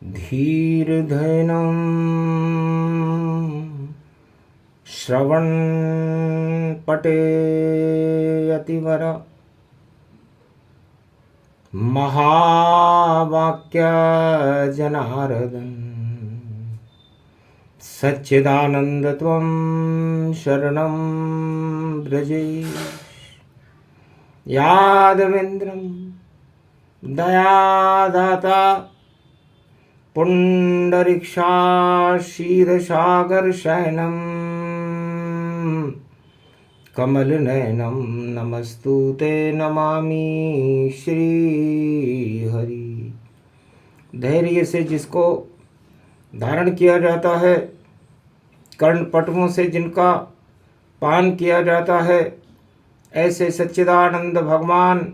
धीर्धैनं श्रवणपटेऽतिवर महावाक्यजनार्दन सच्चिदानन्दत्वं शरणं व्रजेश यादवेन्द्रं दयादाता पुण्डरीक्षाक्षीरसागरशयनं कमलनयनं नमस्तुते नमामि श्रीहरि। धैर्य से जिसको धारण किया जाता है, कर्णपटुओं से जिनका पान किया जाता है, ऐसे सच्चिदानंद भगवान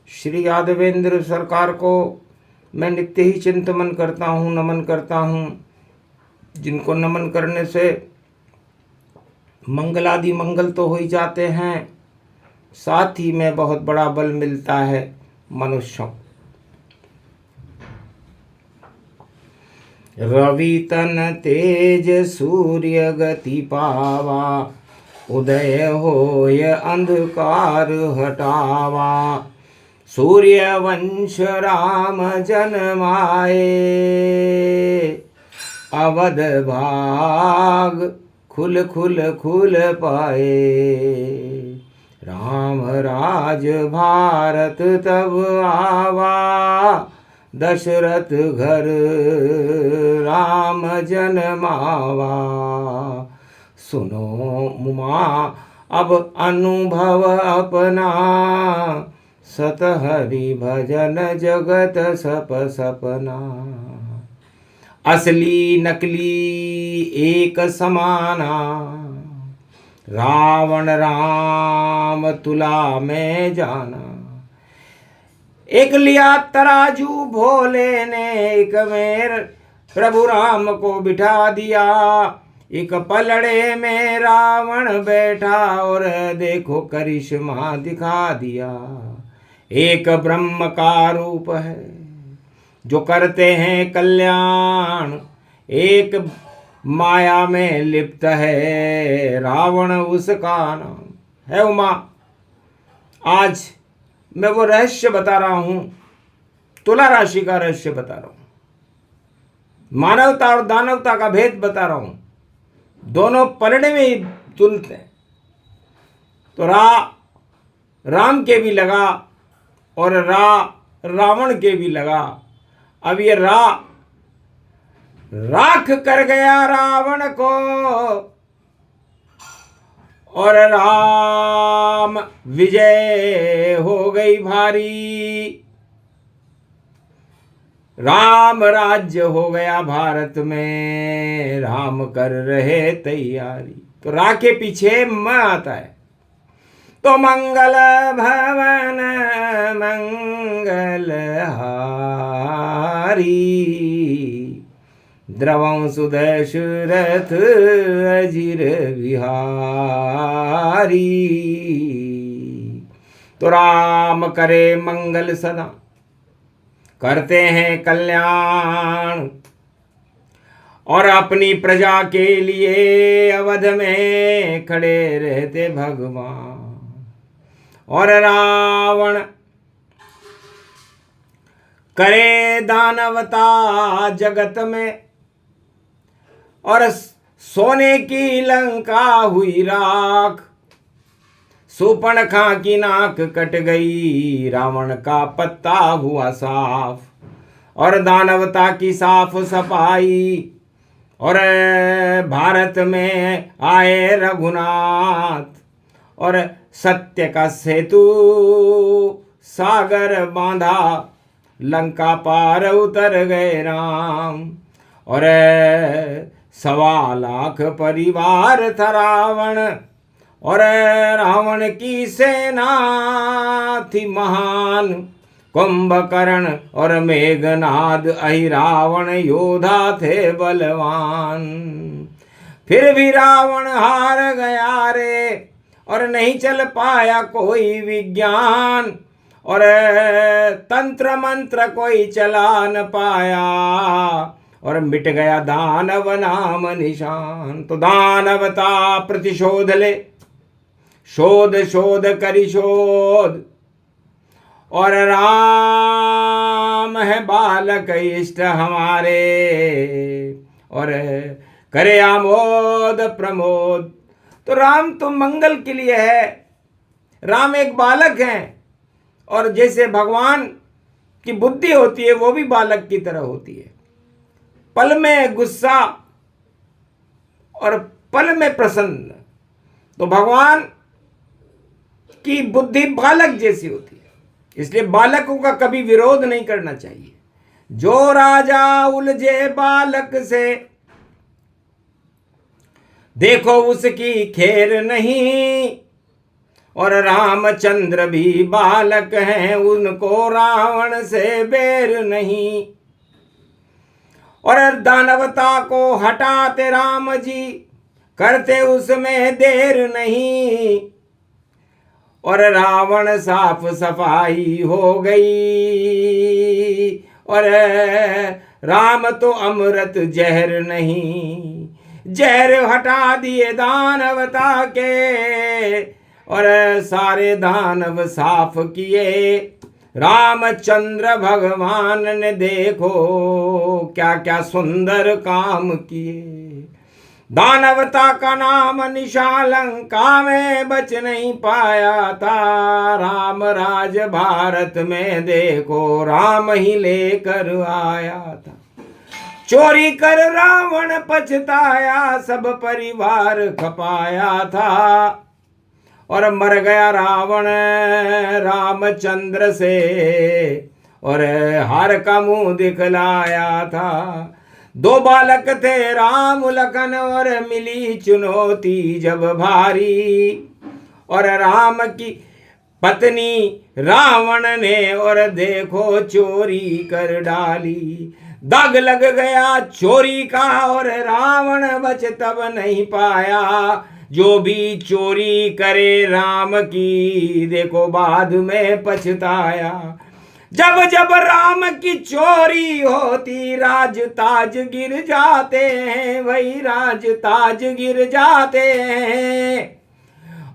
श्री यादवेंद्र सरकार को मैं नित्य ही चिंतन करता हूँ, नमन करता हूँ। जिनको नमन करने से मंगलादि मंगल तो हो ही जाते हैं, साथ ही में बहुत बड़ा बल मिलता है मनुष्यों। रवि तन तेज सूर्य गति पावा, उदय होय अंधकार हटावा। सूर्यवंश राम जन्माए, अवध भाग खुल खुल खुल पाए। राम राज भारत तब आवा, दशरथ घर राम जन्मावा। सुनो मुमा अब अनुभव अपना, सत हरि भजन जगत सप सपना। असली नकली एक समाना, रावण राम तुला में जाना। एक लिया तराजू भोले ने, एक में प्रभु राम को बिठा दिया। एक पलड़े में रावण बैठा, और देखो करिश्मा दिखा दिया। एक ब्रह्म का रूप है जो करते हैं कल्याण, एक माया में लिप्त है रावण उसका नाम है उमा। आज मैं वो रहस्य बता रहा हूं, तुला राशि का रहस्य बता रहा हूं, मानवता और दानवता का भेद बता रहा हूं। दोनों पलड़े में ही तुलते हैं। तो राम के भी लगा और रावण के भी लगा। अब ये राख कर गया रावण को, और राम विजय हो गई भारी। राम राज्य हो गया भारत में, राम कर रहे तैयारी। तो रा के पीछे म आता है। तो मंगल भवन मंगल हारी, द्रवं सुदशरथ अजिर विहारी। तो राम करे मंगल सदा, करते हैं कल्याण, और अपनी प्रजा के लिए अवध में खड़े रहते भगवान। और रावण करे दानवता जगत में, और सोने की लंका हुई राख। शूर्पणखा की नाक कट गई, रावण का पत्ता हुआ साफ। और दानवता की साफ सफाई, और भारत में आए रघुनाथ। और सत्य का सेतु सागर बांधा, लंका पार उतर गए राम। और 1.25 लाख परिवार था रावण, और रावण की सेना थी महान। कुंभकर्ण और मेघनाद अहि रावण योद्धा थे बलवान। फिर भी रावण हार गया रे, और नहीं चल पाया कोई विज्ञान। और तंत्र मंत्र कोई चला न पाया, और मिट गया दानव नाम निशान। तो दानवता प्रतिशोध ले, शोध शोध करी शोध, और राम है बालक इष्ट हमारे, और करे आमोद प्रमोद। तो राम तो मंगल के लिए है, राम एक बालक हैं, और जैसे भगवान की बुद्धि होती है वो भी बालक की तरह होती है। पल में गुस्सा और पल में प्रसन्न। तो भगवान की बुद्धि बालक जैसी होती है, इसलिए बालकों का कभी विरोध नहीं करना चाहिए। जो राजा उलझे बालक से, देखो उसकी खेर नहीं, और रामचंद्र भी बालक हैं, उनको रावण से बैर नहीं। और दानवता को हटाते राम जी, करते उसमें देर नहीं, और रावण साफ सफाई हो गई, और राम तो अमृत जहर नहीं। जहर हटा दिए दानवता के, और सारे दानव साफ किए। रामचंद्र भगवान ने देखो क्या क्या सुंदर काम किए। दानवता का नाम निशालंका में बच नहीं पाया था, राम राज भारत में देखो राम ही लेकर आया था। चोरी कर रावण पछताया, सब परिवार खपाया था, और मर गया रावण रामचंद्र से, और हार का मुंह दिखलाया था। दो बालक थे राम लखन, और मिली चुनौती जब भारी, और राम की पत्नी रावण ने और देखो चोरी कर डाली। दाग लग गया चोरी का, और रावण बच तब नहीं पाया। जो भी चोरी करे राम की, देखो बाद में पछताया। जब जब राम की चोरी होती, राज ताज गिर जाते हैं, वही राज ताज गिर जाते हैं,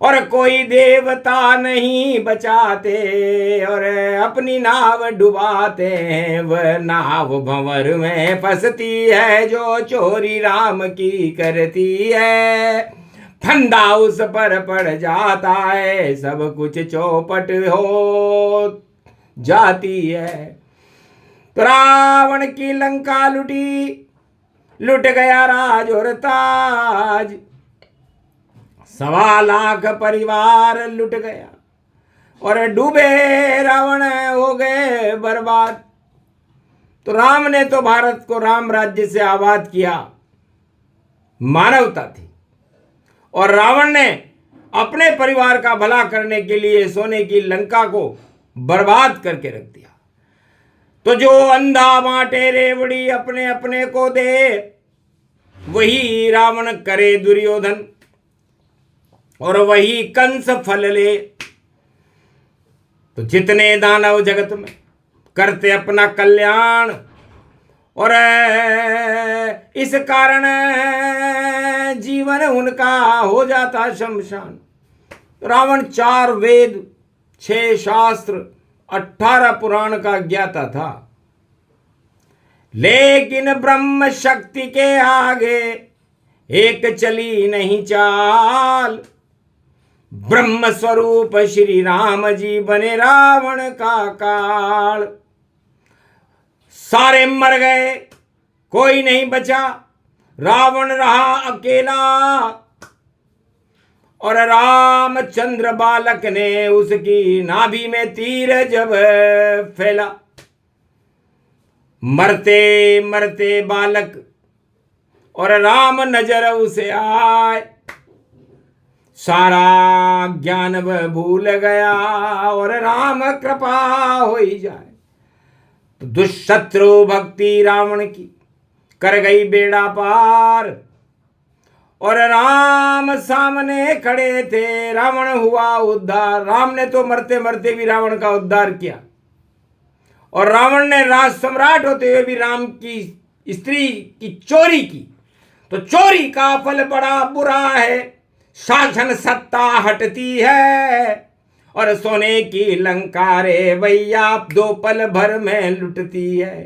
और कोई देवता नहीं बचाते, और अपनी नाव डुबाते हैं। वह नाव भंवर में फंसती है, जो चोरी राम की करती है। फंदा उस पर पड़ जाता है, सब कुछ चौपट हो जाती है। तो रावण की लंका लुटी, लुट गया राज और ताज, 1.25 लाख परिवार लुट गया, और डूबे रावण हो गए बर्बाद। तो राम ने तो भारत को राम राज्य से आबाद किया, मानवता थी, और रावण ने अपने परिवार का भला करने के लिए सोने की लंका को बर्बाद करके रख दिया। तो जो अंधा बांटे रेवड़ी अपने अपने को दे, वही रावण करे दुर्योधन, और वही कंस फल ले। तो जितने दानव जगत में करते अपना कल्याण, और इस कारण जीवन उनका हो जाता शमशान। रावण 4 वेद, 6 शास्त्र, 18 पुराण का ज्ञाता था, लेकिन ब्रह्म शक्ति के आगे एक चली नहीं चाल। ब्रह्म स्वरूप श्री राम जी बने रावण का काल। सारे मर गए, कोई नहीं बचा, रावण रहा अकेला, और रामचंद्र बालक ने उसकी नाभि में तीर जब फैला। मरते मरते बालक और राम नजर उसे आए, सारा ज्ञान वह भूल गया, और राम कृपा हो ही जाए। तो दुष्शत्रु भक्ति रावण की कर गई बेड़ा पार, और राम सामने खड़े थे, रावण हुआ उद्धार। राम ने तो मरते मरते भी रावण का उद्धार किया, और रावण ने राज सम्राट होते हुए भी राम की स्त्री की चोरी की। तो चोरी का फल बड़ा बुरा है, शासन सत्ता हटती है, और सोने की लंका रे भैया दो पल भर में लुटती है।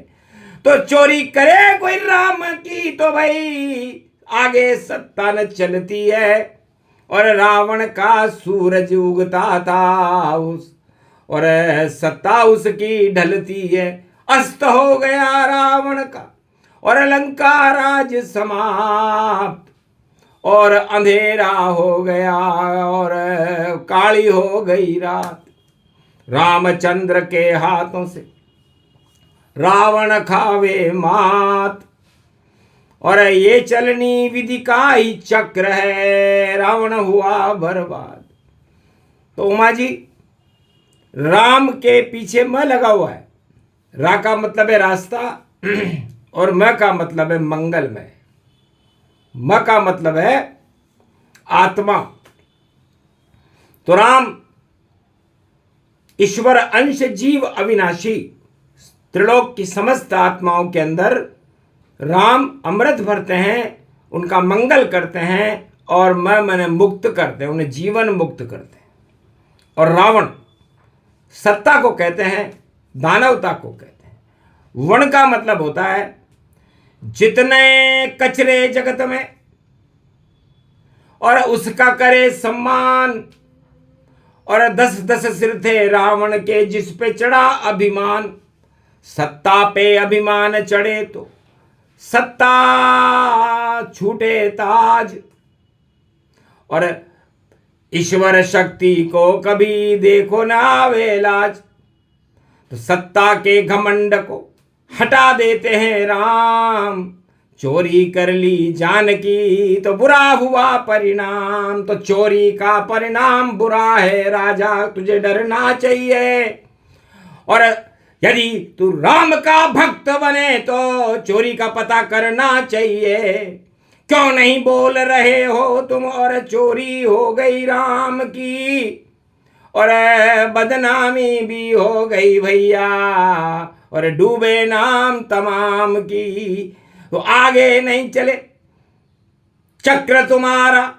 तो चोरी करे कोई राम की तो भाई आगे सत्ता न चलती है। और रावण का सूरज उगता था और सत्ता उसकी ढलती है। अस्त हो गया रावण का और लंका राज समाप्त, और अंधेरा हो गया और काली हो गई रात। रामचंद्र के हाथों से रावण खावे मात, और ये चलनी विधि का ही चक्र है, रावण हुआ बर्बाद। तो उमा जी, राम के पीछे म लगा हुआ है। रा का मतलब है रास्ता और म का मतलब है मंगलमय। म का मतलब है आत्मा। तो राम ईश्वर अंश जीव अविनाशी, त्रिलोक की समस्त आत्माओं के अंदर राम अमृत भरते हैं, उनका मंगल करते हैं, और मैंने मुक्त करते हैं, उन्हें जीवन मुक्त करते हैं। और रावण सत्ता को कहते हैं, दानवता को कहते हैं। वण का मतलब होता है जितने कचरे जगत में और उसका करे सम्मान। और 10-10 सिर थे रावण के जिस पे चढ़ा अभिमान। सत्ता पे अभिमान चढ़े तो सत्ता छूटे ताज, और ईश्वर शक्ति को कभी देखो ना वे लाज। तो सत्ता के घमंड को हटा देते हैं राम। चोरी कर ली जानकी तो बुरा हुआ परिणाम। तो चोरी का परिणाम बुरा है राजा, तुझे डरना चाहिए। और यदि तू राम का भक्त बने तो चोरी का पता करना चाहिए। क्यों नहीं बोल रहे हो तुम, और चोरी हो गई राम की, और बदनामी भी हो गई भैया, और डूबे नाम तमाम की। तो आगे नहीं चले चक्र तुम्हारा,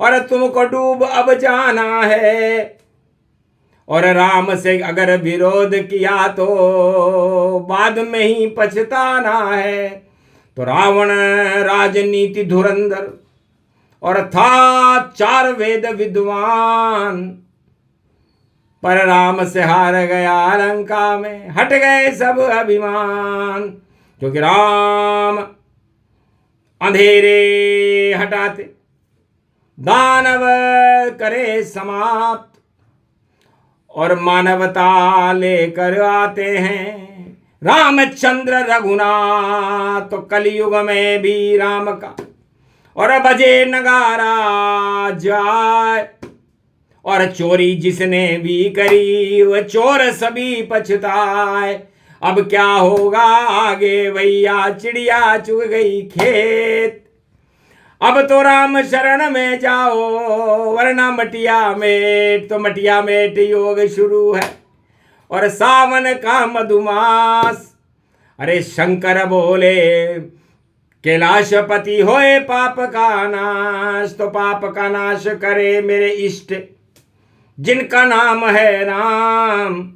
और तुमको डूब अब जाना है। और राम से अगर विरोध किया तो बाद में ही पछताना है। तो रावण राजनीति धुरंधर और था 4 वेद विद्वान, पर राम से हार गया लंका में, हट गए सब अभिमान। क्योंकि राम अंधेरे हटाते, दानव करे समाप्त, और मानवता लेकर आते हैं रामचंद्र रघुनाथ। तो कलयुग में भी राम का और बजे नगारा जाए, और चोरी जिसने भी करी वह चोर सभी पछताए। अब क्या होगा आगे भैया, चिड़िया चुग गई खेत। अब तो राम शरण में जाओ वरना मटिया मेट। तो मटिया मेट योग शुरू है और सावन का मधुमास। अरे शंकर बोले कैलाशपति होए पाप का नाश। तो पाप का नाश करे मेरे इष्ट जिनका नाम है राम,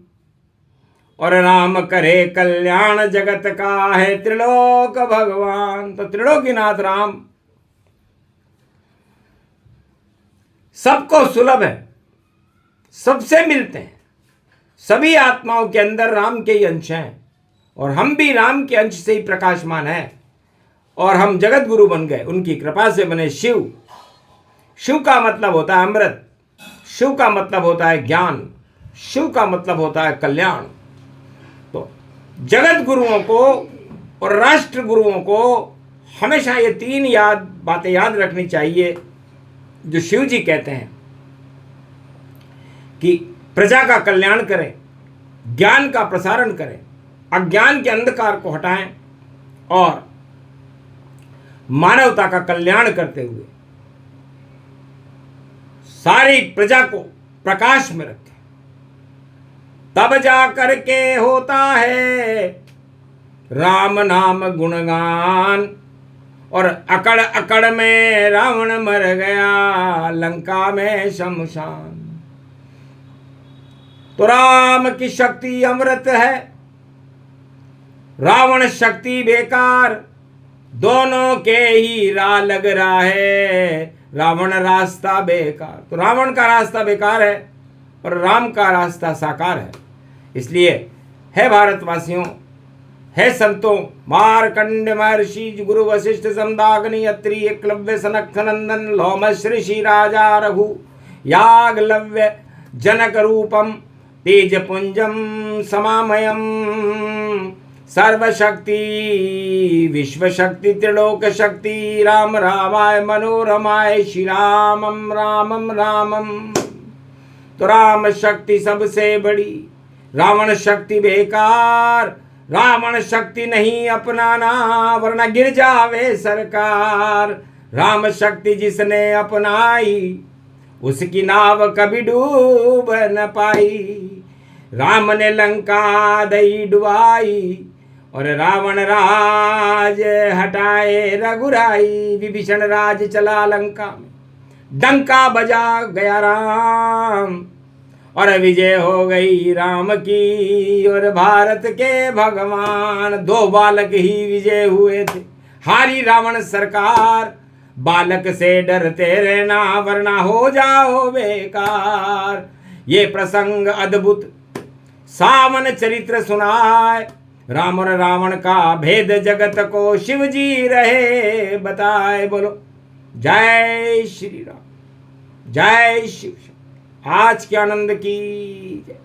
और राम करे कल्याण जगत का है त्रिलोक भगवान। तो त्रिलोकीनाथ राम सबको सुलभ है, सबसे मिलते हैं। सभी आत्माओं के अंदर राम के ही अंश हैं, और हम भी राम के अंश से ही प्रकाशमान हैं, और हम जगत गुरु बन गए, उनकी कृपा से बने शिव। शिव का मतलब होता है अमृत, शिव का मतलब होता है ज्ञान, शिव का मतलब होता है कल्याण। तो जगत गुरुओं को और राष्ट्र गुरुओं को हमेशा ये 3 बातें याद रखनी चाहिए जो शिव जी कहते हैं कि प्रजा का कल्याण करें, ज्ञान का प्रसारण करें, अज्ञान के अंधकार को हटाएं, और मानवता का कल्याण करते हुए सारी प्रजा को प्रकाश में रखे, तब जा करके होता है राम नाम गुणगान। और अकड़ अकड़ में रावण मर गया, लंका में शमशान। तो राम की शक्ति अमृत है, रावण शक्ति बेकार, दोनों के ही राह लग रहा है, रावण रास्ता बेकार। तो रावण का रास्ता बेकार है और राम का रास्ता साकार है। इसलिए है भारतवासियों, है संतों, मारकंड महर्षि, गुरु वशिष्ठ, संदाग्नि, अत्रि, एकलव्य, सनक नंदन, लोमश, ऋषि, राजा रघु, याग्लव्य, जनक रूपम, तेज पुंजम समामयम, सर्वशक्ति विश्व शक्ति त्रिलोक शक्ति, राम रामाय मनोरमाय, श्री रामम रामम रामम। तो राम शक्ति सबसे बड़ी, रावण शक्ति बेकार। रावण शक्ति नहीं अपनाना वरना गिर जावे सरकार। राम शक्ति जिसने अपनाई उसकी नाव कभी डूब न पाई। राम ने लंका दई डुबाई और रावण राज हटाए रघुराई। विभीषण राज चला लंका में, डंका बजा गया राम और विजय हो गई राम की। और भारत के भगवान दो बालक ही विजय हुए थे, हारी रावण सरकार। बालक से डरते रहना वरना हो जाओ बेकार। ये प्रसंग अद्भुत सावन चरित्र सुनाए, राम और रावण का भेद जगत को शिव जी रहे बताए। बोलो जय श्री राम, जय शिव। आज के आनंद की जय।